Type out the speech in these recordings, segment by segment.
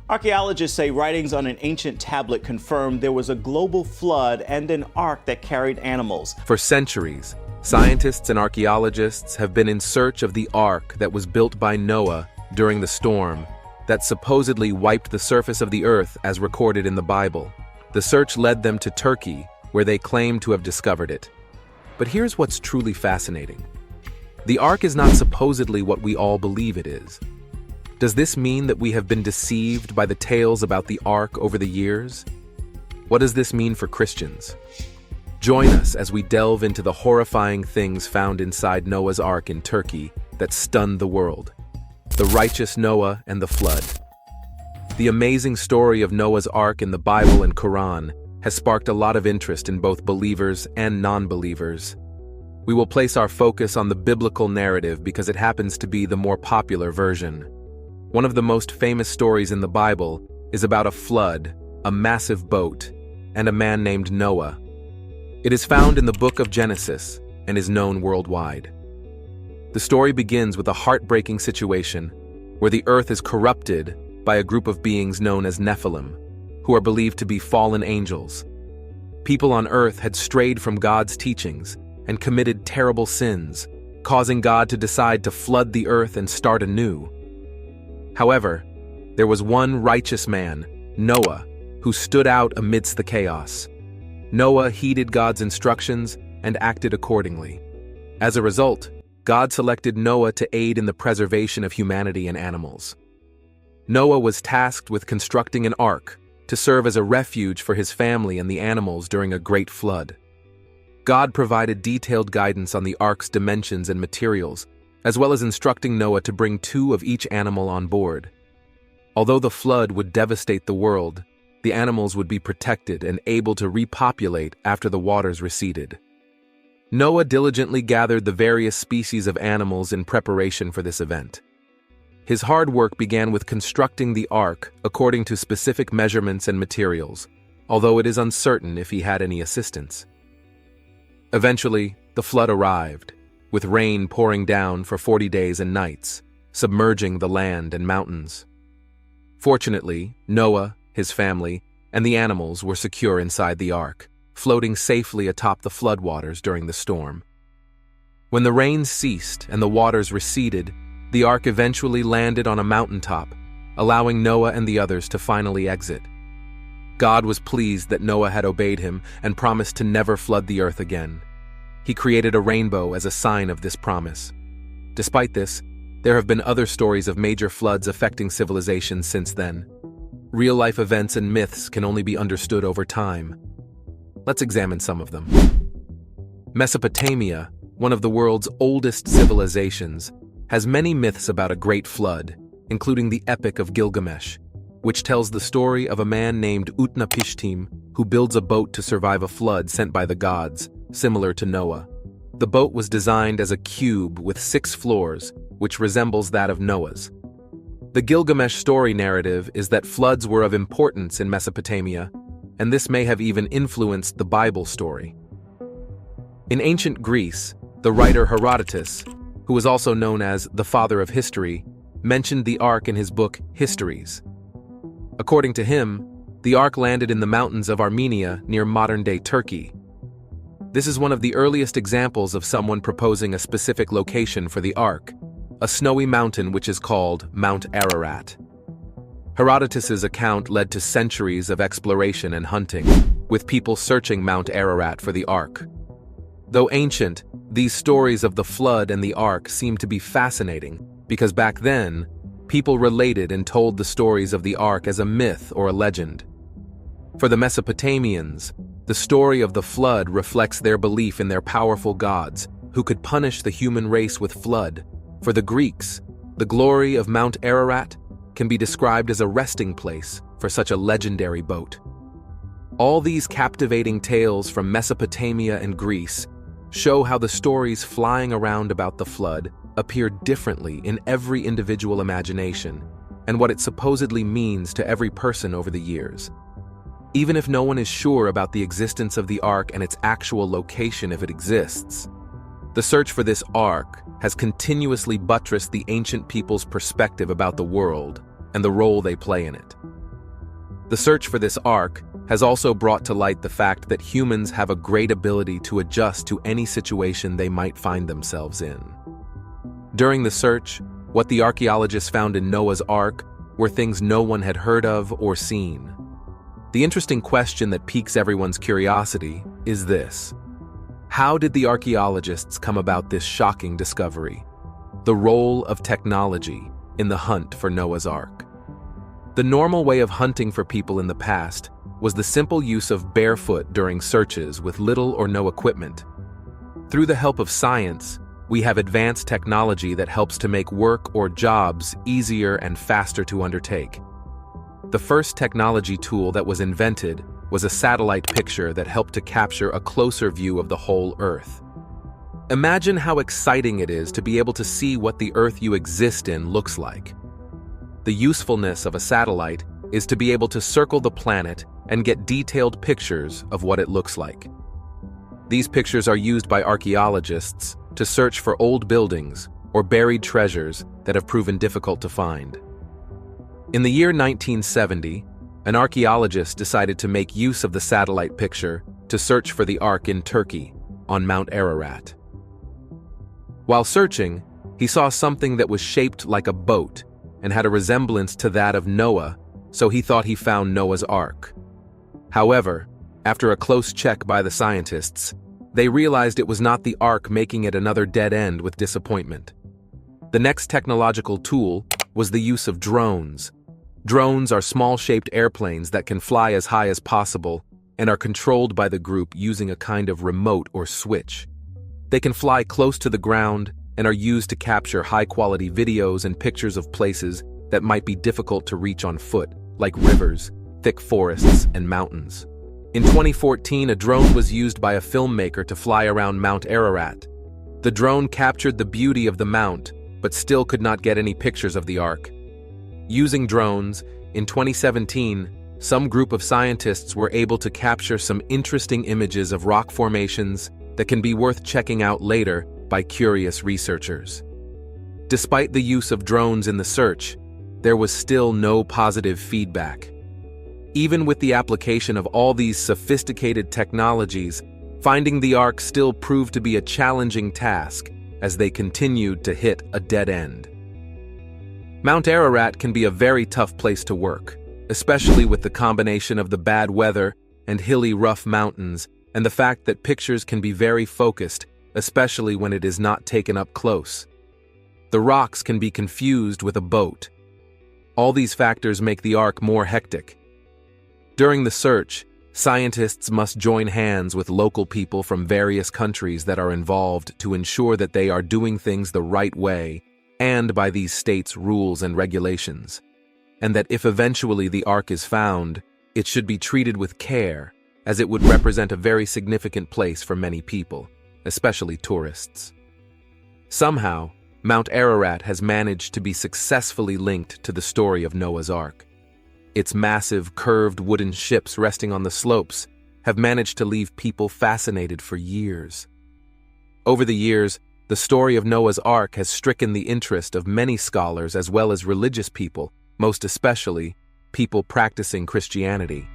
Archaeologists say writings on an ancient tablet confirmed there was a global flood and an ark that carried animals. For centuries, scientists and archaeologists have been in search of the ark that was built by Noah during the storm that supposedly wiped the surface of the earth as recorded in the Bible. The search led them to Turkey, where they claim to have discovered it. But here's what's truly fascinating. The ark is not supposedly what we all believe it is. Does this mean that we have been deceived by the tales about the ark over the years? What does this mean for Christians? Join us as we delve into the horrifying things found inside Noah's ark in Turkey that stunned the world. The righteous Noah and the flood. The amazing story of Noah's ark in the Bible and Quran has sparked a lot of interest in both believers and non-believers. We will place our focus on the biblical narrative because it happens to be the more popular version. One of the most famous stories in the Bible is about a flood, a massive boat, and a man named Noah. It is found in the book of Genesis and is known worldwide. The story begins with a heartbreaking situation where the earth is corrupted by a group of beings known as Nephilim, who are believed to be fallen angels. People on earth had strayed from God's teachings and committed terrible sins, causing God to decide to flood the earth and start anew. However, there was one righteous man, Noah, who stood out amidst the chaos. Noah heeded God's instructions and acted accordingly. As a result, God selected Noah to aid in the preservation of humanity and animals. Noah was tasked with constructing an ark to serve as a refuge for his family and the animals during a great flood. God provided detailed guidance on the ark's dimensions and materials, as well as instructing Noah to bring 2 of each animal on board. Although the flood would devastate the world, the animals would be protected and able to repopulate after the waters receded. Noah diligently gathered the various species of animals in preparation for this event. His hard work began with constructing the ark according to specific measurements and materials, although it is uncertain if he had any assistance. Eventually, the flood arrived, with rain pouring down for 40 days and nights, submerging the land and mountains. Fortunately, Noah, his family, and the animals were secure inside the ark, floating safely atop the floodwaters during the storm. When the rain ceased and the waters receded, the ark eventually landed on a mountaintop, allowing Noah and the others to finally exit. God was pleased that Noah had obeyed him and promised to never flood the earth again. He created a rainbow as a sign of this promise. Despite this, there have been other stories of major floods affecting civilizations since then. Real-life events and myths can only be understood over time. Let's examine some of them. Mesopotamia, one of the world's oldest civilizations, has many myths about a great flood, including the Epic of Gilgamesh, which tells the story of a man named Utnapishtim who builds a boat to survive a flood sent by the gods, similar to Noah. The boat was designed as a cube with 6 floors, which resembles that of Noah's. The Gilgamesh story narrative is that floods were of importance in Mesopotamia, and this may have even influenced the Bible story. In ancient Greece, the writer Herodotus, who was also known as the father of history, mentioned the ark in his book Histories. According to him, the ark landed in the mountains of Armenia near modern-day Turkey. This is one of the earliest examples of someone proposing a specific location for the ark, a snowy mountain which is called Mount Ararat. Herodotus's account led to centuries of exploration and hunting, with people searching Mount Ararat for the ark. Though ancient, these stories of the flood and the ark seem to be fascinating because back then, people related and told the stories of the ark as a myth or a legend. For the Mesopotamians, the story of the flood reflects their belief in their powerful gods who could punish the human race with flood. For the Greeks, the glory of Mount Ararat can be described as a resting place for such a legendary boat. All these captivating tales from Mesopotamia and Greece show how the stories flying around about the flood appear differently in every individual imagination and what it supposedly means to every person over the years. Even if no one is sure about the existence of the ark and its actual location if it exists, the search for this ark has continuously buttressed the ancient people's perspective about the world and the role they play in it. The search for this ark has also brought to light the fact that humans have a great ability to adjust to any situation they might find themselves in. During the search, what the archaeologists found in Noah's Ark were things no one had heard of or seen. The interesting question that piques everyone's curiosity is this: how did the archaeologists come about this shocking discovery? The role of technology in the hunt for Noah's Ark. The normal way of hunting for people in the past was the simple use of barefoot during searches with little or no equipment. Through the help of science, we have advanced technology that helps to make work or jobs easier and faster to undertake. The first technology tool that was invented was a satellite picture that helped to capture a closer view of the whole Earth. Imagine how exciting it is to be able to see what the Earth you exist in looks like. The usefulness of a satellite is to be able to circle the planet and get detailed pictures of what it looks like. These pictures are used by archaeologists to search for old buildings or buried treasures that have proven difficult to find. In the year 1970, an archaeologist decided to make use of the satellite picture to search for the Ark in Turkey, on Mount Ararat. While searching, he saw something that was shaped like a boat and had a resemblance to that of Noah, so he thought he found Noah's Ark. However, after a close check by the scientists, they realized it was not the Ark, making it another dead end with disappointment. The next technological tool was the use of drones. Drones are small-shaped airplanes that can fly as high as possible and are controlled by the group using a kind of remote or switch. They can fly close to the ground and are used to capture high-quality videos and pictures of places that might be difficult to reach on foot, like rivers, thick forests, and mountains. In 2014, a drone was used by a filmmaker to fly around Mount Ararat. The drone captured the beauty of the mount, but still could not get any pictures of the Ark. Using drones, in 2017, some group of scientists were able to capture some interesting images of rock formations that can be worth checking out later by curious researchers. Despite the use of drones in the search, there was still no positive feedback. Even with the application of all these sophisticated technologies, finding the Ark still proved to be a challenging task as they continued to hit a dead end. Mount Ararat can be a very tough place to work, especially with the combination of the bad weather and hilly, rough mountains, and the fact that pictures can be very focused, especially when it is not taken up close. The rocks can be confused with a boat. All these factors make the Ark more hectic. During the search, scientists must join hands with local people from various countries that are involved to ensure that they are doing things the right way and by these states' rules and regulations, and that if eventually the Ark is found, it should be treated with care, as it would represent a very significant place for many people, especially tourists. Somehow, Mount Ararat has managed to be successfully linked to the story of Noah's Ark. Its massive, curved wooden ships resting on the slopes have managed to leave people fascinated for years. Over the years, the story of Noah's Ark has stricken the interest of many scholars as well as religious people, most especially people practicing Christianity.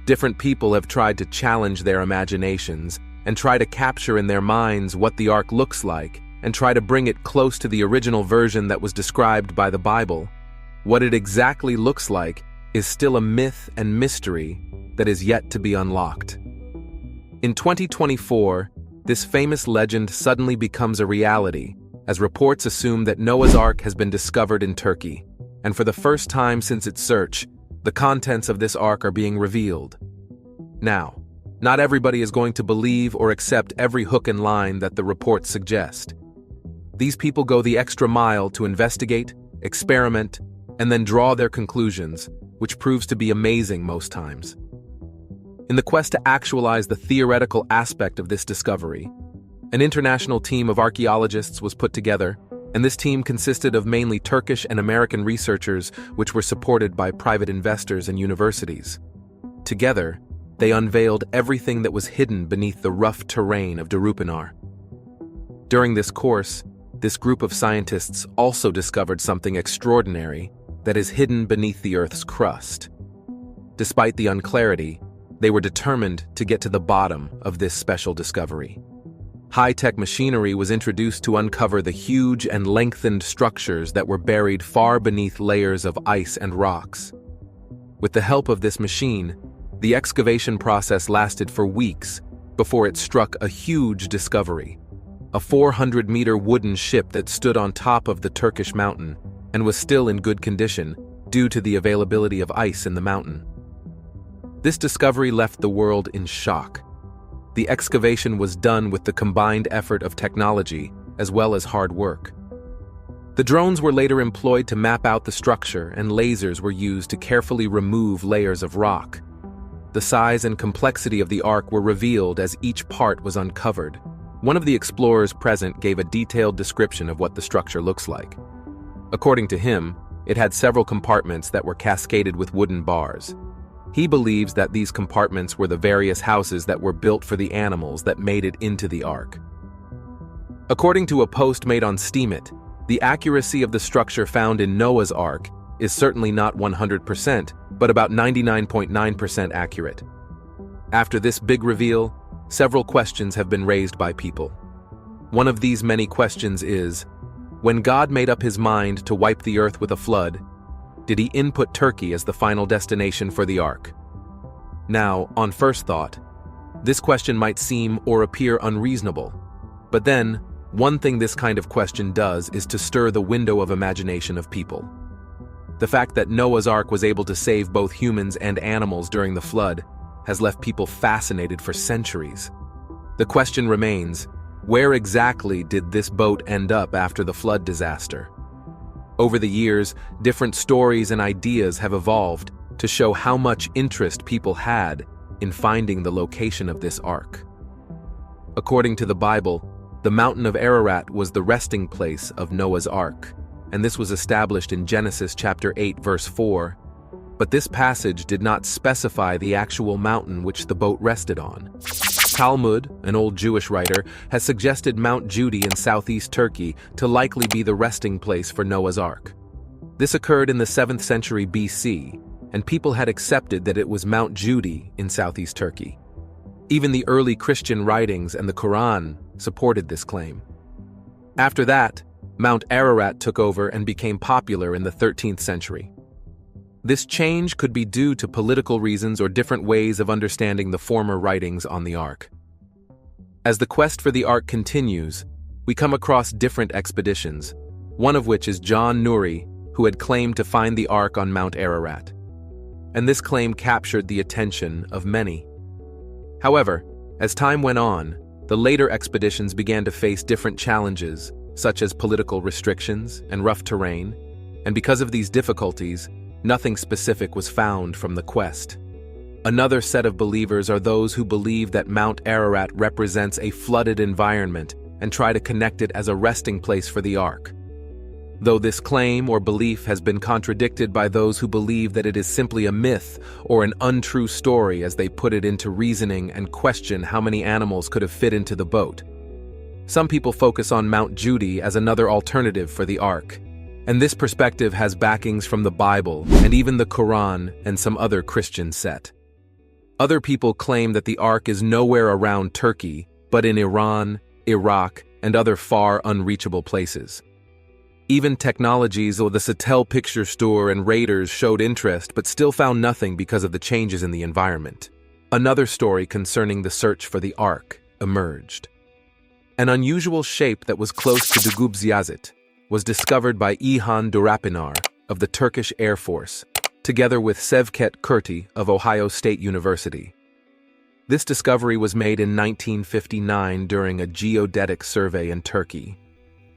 Different people have tried to challenge their imaginations and try to capture in their minds what the Ark looks like and try to bring it close to the original version that was described by the Bible. What it exactly looks like is still a myth and mystery that is yet to be unlocked. In 2024, this famous legend suddenly becomes a reality as reports assume that Noah's Ark has been discovered in Turkey, and for the first time since its search, the contents of this Ark are being revealed. Now, not everybody is going to believe or accept every hook and line that the reports suggest. These people go the extra mile to investigate, experiment, and then draw their conclusions, which proves to be amazing most times. In the quest to actualize the theoretical aspect of this discovery, an international team of archaeologists was put together, and this team consisted of mainly Turkish and American researchers, which were supported by private investors and universities. Together, they unveiled everything that was hidden beneath the rough terrain of Darupinar. During this course, this group of scientists also discovered something extraordinary that is hidden beneath the Earth's crust. Despite the unclarity, they were determined to get to the bottom of this special discovery. High-tech machinery was introduced to uncover the huge and lengthened structures that were buried far beneath layers of ice and rocks. With the help of this machine, the excavation process lasted for weeks before it struck a huge discovery: a 400-meter wooden ship that stood on top of the Turkish mountain and was still in good condition due to the availability of ice in the mountain. This discovery left the world in shock. The excavation was done with the combined effort of technology as well as hard work. The drones were later employed to map out the structure, and lasers were used to carefully remove layers of rock. The size and complexity of the Ark were revealed as each part was uncovered. One of the explorers present gave a detailed description of what the structure looks like. According to him, it had several compartments that were cascaded with wooden bars. He believes that these compartments were the various houses that were built for the animals that made it into the Ark. According to a post made on Steemit, the accuracy of the structure found in Noah's Ark is certainly not 100%, but about 99.9% accurate. After this big reveal, several questions have been raised by people. One of these many questions is, when God made up his mind to wipe the earth with a flood, did he input Turkey as the final destination for the Ark? Now, on first thought, this question might seem or appear unreasonable, but then, one thing this kind of question does is to stir the window of imagination of people. The fact that Noah's Ark was able to save both humans and animals during the flood has left people fascinated for centuries. The question remains, where exactly did this boat end up after the flood disaster? Over the years, different stories and ideas have evolved to show how much interest people had in finding the location of this ark. According to the Bible, the mountain of Ararat was the resting place of Noah's Ark, and this was established in Genesis chapter 8, verse 4. But this passage did not specify the actual mountain which the boat rested on. Talmud, an old Jewish writer, has suggested Mount Judi in southeast Turkey to likely be the resting place for Noah's Ark. This occurred in the 7th century BC, and people had accepted that it was Mount Judi in southeast Turkey. Even the early Christian writings and the Quran supported this claim. After that, Mount Ararat took over and became popular in the 13th century. This change could be due to political reasons or different ways of understanding the former writings on the Ark. As the quest for the Ark continues, we come across different expeditions, one of which is John Nuri, who had claimed to find the Ark on Mount Ararat. And this claim captured the attention of many. However, as time went on, the later expeditions began to face different challenges, such as political restrictions and rough terrain, and because of these difficulties, nothing specific was found from the quest. Another set of believers are those who believe that Mount Ararat represents a flooded environment and try to connect it as a resting place for the Ark. Though this claim or belief has been contradicted by those who believe that it is simply a myth or an untrue story as they put it into reasoning and question how many animals could have fit into the boat. Some people focus on Mount Judi as another alternative for the Ark, and this perspective has backings from the Bible and even the Quran and some other Christian set. Other people claim that the Ark is nowhere around Turkey, but in Iran, Iraq, and other far unreachable places. Even technologies or the Satel Picture Store and Raiders showed interest but still found nothing because of the changes in the environment. Another story concerning the search for the Ark emerged. An unusual shape that was close to Dugubziyazit was discovered by İlhan Durapinar of the Turkish Air Force, together with Şevket Kurti of Ohio State University. This discovery was made in 1959 during a geodetic survey in Turkey.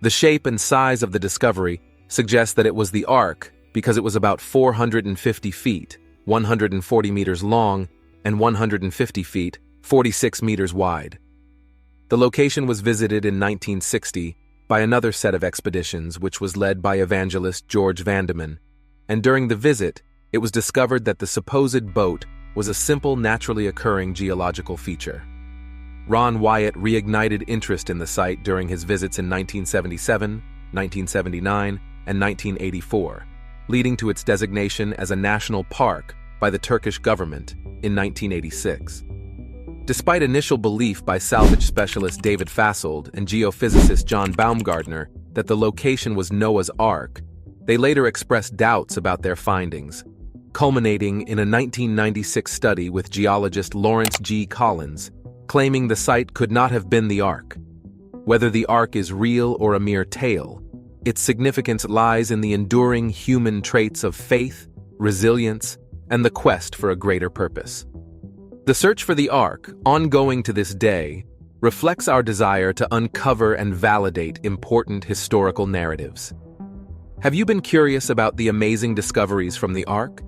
The shape and size of the discovery suggest that it was the Ark because it was about 450 feet, 140 meters long, and 150 feet, 46 meters wide. The location was visited in 1960 by another set of expeditions which was led by evangelist George Vandeman, and during the visit, it was discovered that the supposed boat was a simple naturally occurring geological feature. Ron Wyatt reignited interest in the site during his visits in 1977, 1979, and 1984, leading to its designation as a national park by the Turkish government in 1986. Despite initial belief by salvage specialist David Fassold and geophysicist John Baumgartner that the location was Noah's Ark, they later expressed doubts about their findings, culminating in a 1996 study with geologist Lawrence G. Collins, claiming the site could not have been the Ark. Whether the Ark is real or a mere tale, its significance lies in the enduring human traits of faith, resilience, and the quest for a greater purpose. The search for the Ark, ongoing to this day, reflects our desire to uncover and validate important historical narratives. Have you been curious about the amazing discoveries from the Ark?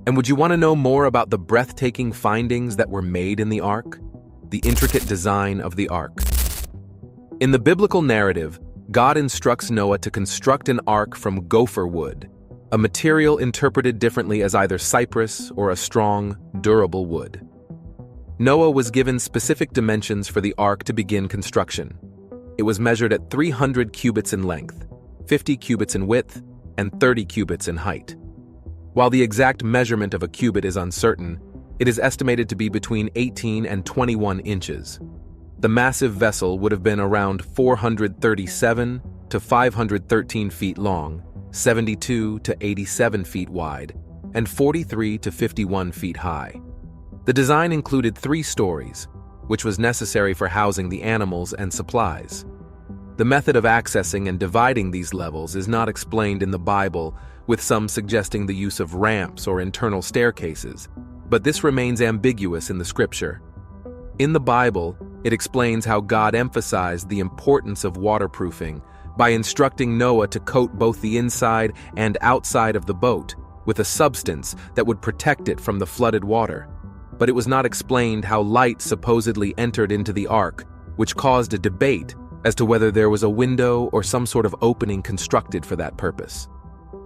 And would you want to know more about the breathtaking findings that were made in the Ark? The intricate design of the Ark. In the biblical narrative, God instructs Noah to construct an ark from gopher wood, a material interpreted differently as either cypress or a strong, durable wood. Noah was given specific dimensions for the ark to begin construction. It was measured at 300 cubits in length, 50 cubits in width, and 30 cubits in height. While the exact measurement of a cubit is uncertain, it is estimated to be between 18 and 21 inches. The massive vessel would have been around 437 to 513 feet long, 72 to 87 feet wide, and 43 to 51 feet high. The design included 3 stories, which was necessary for housing the animals and supplies. The method of accessing and dividing these levels is not explained in the Bible, with some suggesting the use of ramps or internal staircases, but this remains ambiguous in the scripture. In the Bible, it explains how God emphasized the importance of waterproofing by instructing Noah to coat both the inside and outside of the boat with a substance that would protect it from the flooded water. But it was not explained how light supposedly entered into the ark, which caused a debate as to whether there was a window or some sort of opening constructed for that purpose.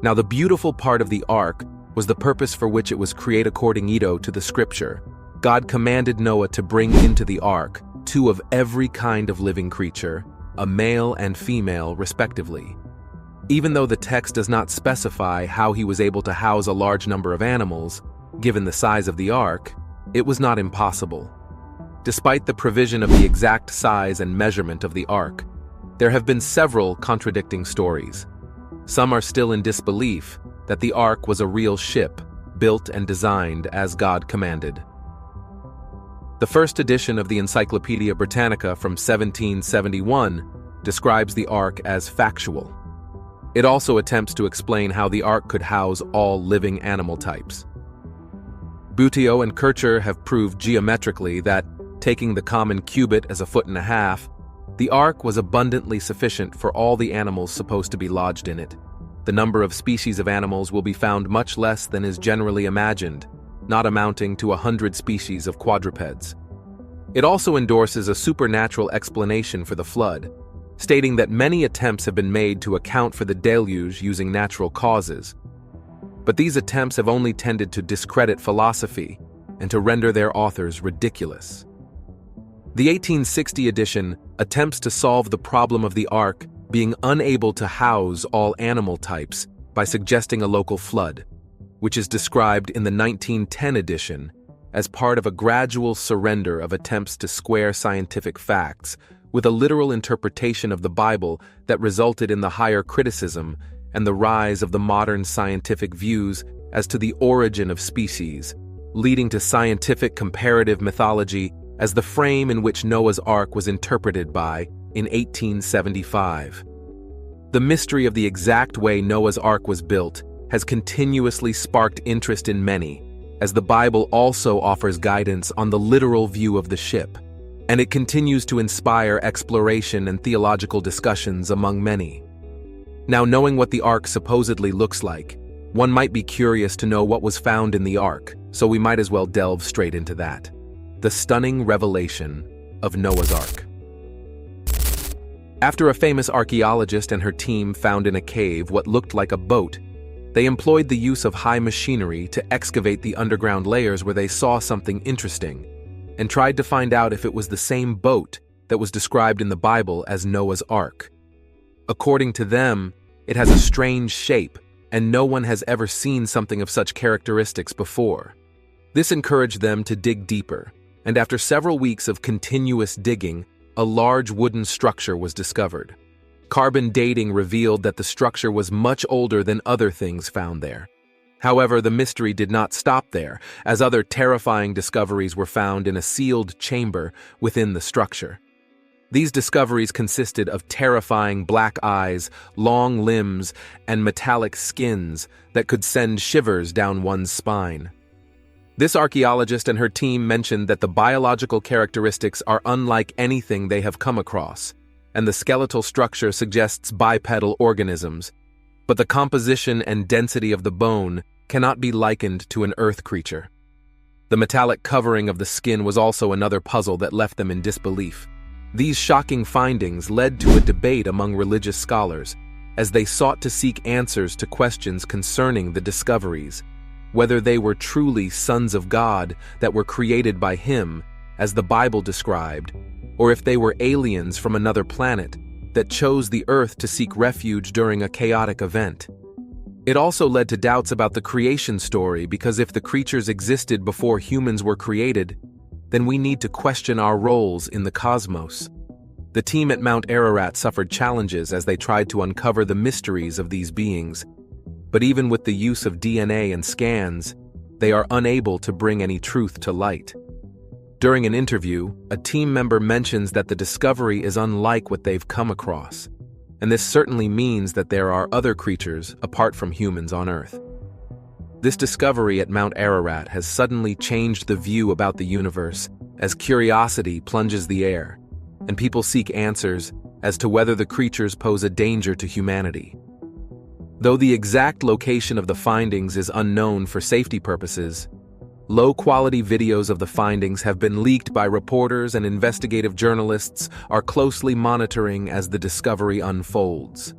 Now, the beautiful part of the ark was the purpose for which it was created according to the scripture. God commanded Noah to bring into the ark 2 of every kind of living creature, a male and female respectively. Even though the text does not specify how he was able to house a large number of animals, given the size of the ark, it was not impossible. Despite the provision of the exact size and measurement of the ark, there have been several contradicting stories. Some are still in disbelief that the ark was a real ship, built and designed as God commanded. The first edition of the Encyclopedia Britannica from 1771 describes the ark as factual. It also attempts to explain how the ark could house all living animal types. Boutio and Kircher have proved geometrically that, taking the common cubit as 1.5 feet, the ark was abundantly sufficient for all the animals supposed to be lodged in it. The number of species of animals will be found much less than is generally imagined, not amounting to 100 species of quadrupeds. It also endorses a supernatural explanation for the flood, stating that many attempts have been made to account for the deluge using natural causes. But these attempts have only tended to discredit philosophy and to render their authors ridiculous. The 1860 edition attempts to solve the problem of the ark being unable to house all animal types by suggesting a local flood, which is described in the 1910 edition as part of a gradual surrender of attempts to square scientific facts with a literal interpretation of the Bible that resulted in the higher criticism and the rise of the modern scientific views as to the origin of species, leading to scientific comparative mythology as the frame in which Noah's Ark was interpreted by in 1875. The mystery of the exact way Noah's Ark was built has continuously sparked interest in many, as the Bible also offers guidance on the literal view of the ship, and it continues to inspire exploration and theological discussions among many. Now, knowing what the Ark supposedly looks like, one might be curious to know what was found in the Ark, so we might as well delve straight into that. The stunning revelation of Noah's Ark. After a famous archaeologist and her team found in a cave what looked like a boat, they employed the use of high machinery to excavate the underground layers where they saw something interesting, and tried to find out if it was the same boat that was described in the Bible as Noah's Ark. According to them, it has a strange shape, and no one has ever seen something of such characteristics before. This encouraged them to dig deeper, and after several weeks of continuous digging, a large wooden structure was discovered. Carbon dating revealed that the structure was much older than other things found there. However, the mystery did not stop there, as other terrifying discoveries were found in a sealed chamber within the structure. These discoveries consisted of terrifying black eyes, long limbs, and metallic skins that could send shivers down one's spine. This archaeologist and her team mentioned that the biological characteristics are unlike anything they have come across, and the skeletal structure suggests bipedal organisms, but the composition and density of the bone cannot be likened to an earth creature. The metallic covering of the skin was also another puzzle that left them in disbelief. These shocking findings led to a debate among religious scholars, as they sought to seek answers to questions concerning the discoveries, whether they were truly sons of God that were created by Him, as the Bible described, or if they were aliens from another planet that chose the Earth to seek refuge during a chaotic event. It also led to doubts about the creation story, because if the creatures existed before humans were created, then we need to question our roles in the cosmos. The team at Mount Ararat suffered challenges as they tried to uncover the mysteries of these beings, but even with the use of DNA and scans, they are unable to bring any truth to light. During an interview, a team member mentions that the discovery is unlike what they've come across, and this certainly means that there are other creatures apart from humans on Earth. This discovery at Mount Ararat has suddenly changed the view about the universe as curiosity plunges the air, and people seek answers as to whether the creatures pose a danger to humanity. Though the exact location of the findings is unknown for safety purposes, low-quality videos of the findings have been leaked by reporters, and investigative journalists are closely monitoring as the discovery unfolds.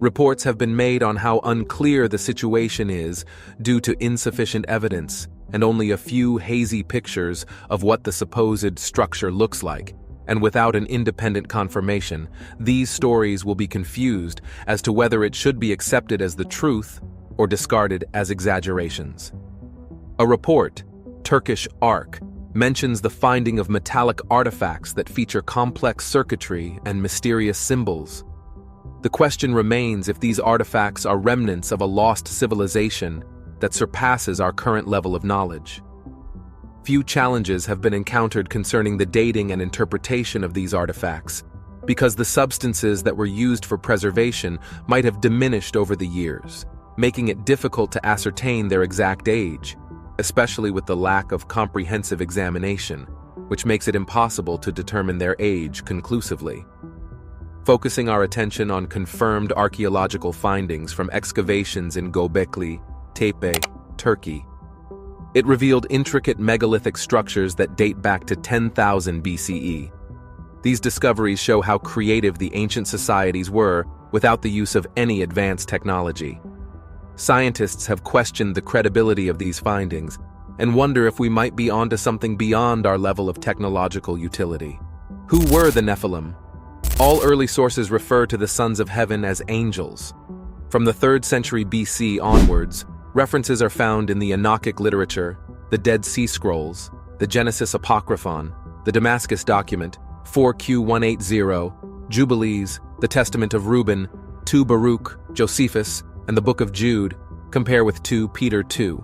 Reports have been made on how unclear the situation is due to insufficient evidence and only a few hazy pictures of what the supposed structure looks like, and without an independent confirmation, these stories will be confused as to whether it should be accepted as the truth or discarded as exaggerations. A report, Turkish Ark, mentions the finding of metallic artifacts that feature complex circuitry and mysterious symbols. The question remains if these artifacts are remnants of a lost civilization that surpasses our current level of knowledge. Few challenges have been encountered concerning the dating and interpretation of these artifacts, because the substances that were used for preservation might have diminished over the years, making it difficult to ascertain their exact age, especially with the lack of comprehensive examination, which makes it impossible to determine their age conclusively. Focusing our attention on confirmed archaeological findings from excavations in Göbekli Tepe, Turkey, it revealed intricate megalithic structures that date back to 10,000 BCE. These discoveries show how creative the ancient societies were without the use of any advanced technology. Scientists have questioned the credibility of these findings and wonder if we might be onto something beyond our level of technological utility. Who were the Nephilim? All early sources refer to the sons of heaven as angels. From the 3rd century BC onwards, references are found in the Enochic literature, the Dead Sea Scrolls, the Genesis Apocryphon, the Damascus Document, 4Q180, Jubilees, the Testament of Reuben, 2 Baruch, Josephus, and the Book of Jude. Compare with 2 Peter 2.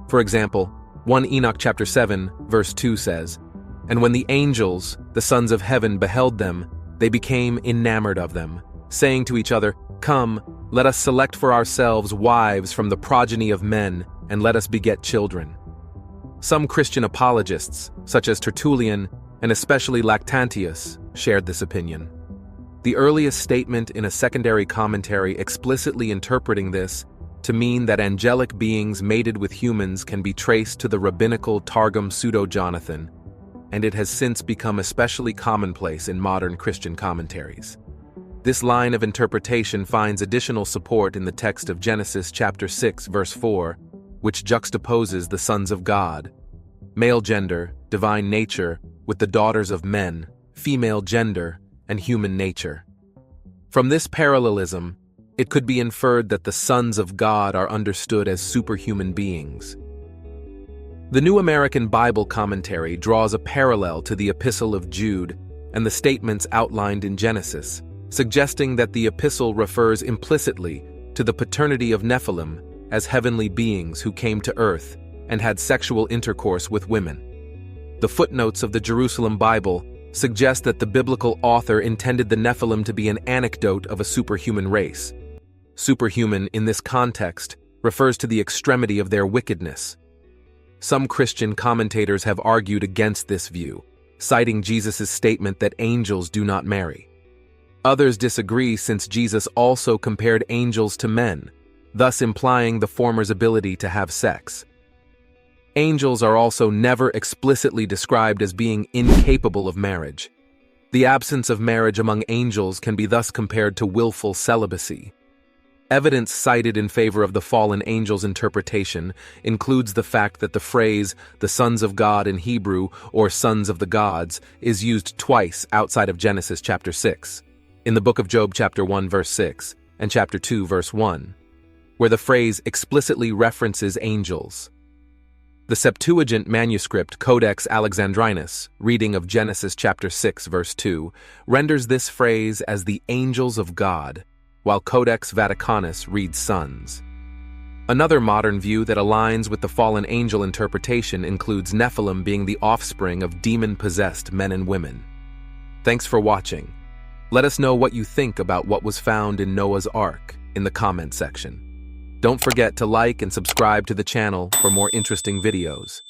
For example, 1 Enoch chapter 7, verse 2 says, "And when the angels, the sons of heaven, beheld them, they became enamored of them, saying to each other, 'Come, let us select for ourselves wives from the progeny of men, and let us beget children.'" Some Christian apologists, such as Tertullian and especially Lactantius, shared this opinion. The earliest statement in a secondary commentary explicitly interpreting this to mean that angelic beings mated with humans can be traced to the rabbinical Targum Pseudo-Jonathan, and it has since become especially commonplace in modern Christian commentaries. This line of interpretation finds additional support in the text of Genesis chapter 6, verse 4, which juxtaposes the sons of God, male gender, divine nature, with the daughters of men, female gender, and human nature. From this parallelism, it could be inferred that the sons of God are understood as superhuman beings. The New American Bible Commentary draws a parallel to the Epistle of Jude and the statements outlined in Genesis, suggesting that the epistle refers implicitly to the paternity of Nephilim as heavenly beings who came to earth and had sexual intercourse with women. The footnotes of the Jerusalem Bible suggest that the biblical author intended the Nephilim to be an anecdote of a superhuman race. Superhuman, in this context, refers to the extremity of their wickedness. Some Christian commentators have argued against this view, citing Jesus' statement that angels do not marry. Others disagree since Jesus also compared angels to men, thus implying the former's ability to have sex. Angels are also never explicitly described as being incapable of marriage. The absence of marriage among angels can be thus compared to willful celibacy. Evidence cited in favor of the fallen angel's interpretation includes the fact that the phrase, the sons of God in Hebrew, or sons of the gods, is used twice outside of Genesis chapter 6, in the book of Job chapter 1 verse 6, and chapter 2 verse 1, where the phrase explicitly references angels. The Septuagint manuscript Codex Alexandrinus, reading of Genesis chapter 6 verse 2, renders this phrase as the angels of God, while Codex Vaticanus reads sons. Another modern view that aligns with the fallen angel interpretation includes Nephilim being the offspring of demon-possessed men and women. Thanks for watching. Let us know what you think about what was found in Noah's Ark in the comment section. Don't forget to like and subscribe to the channel for more interesting videos.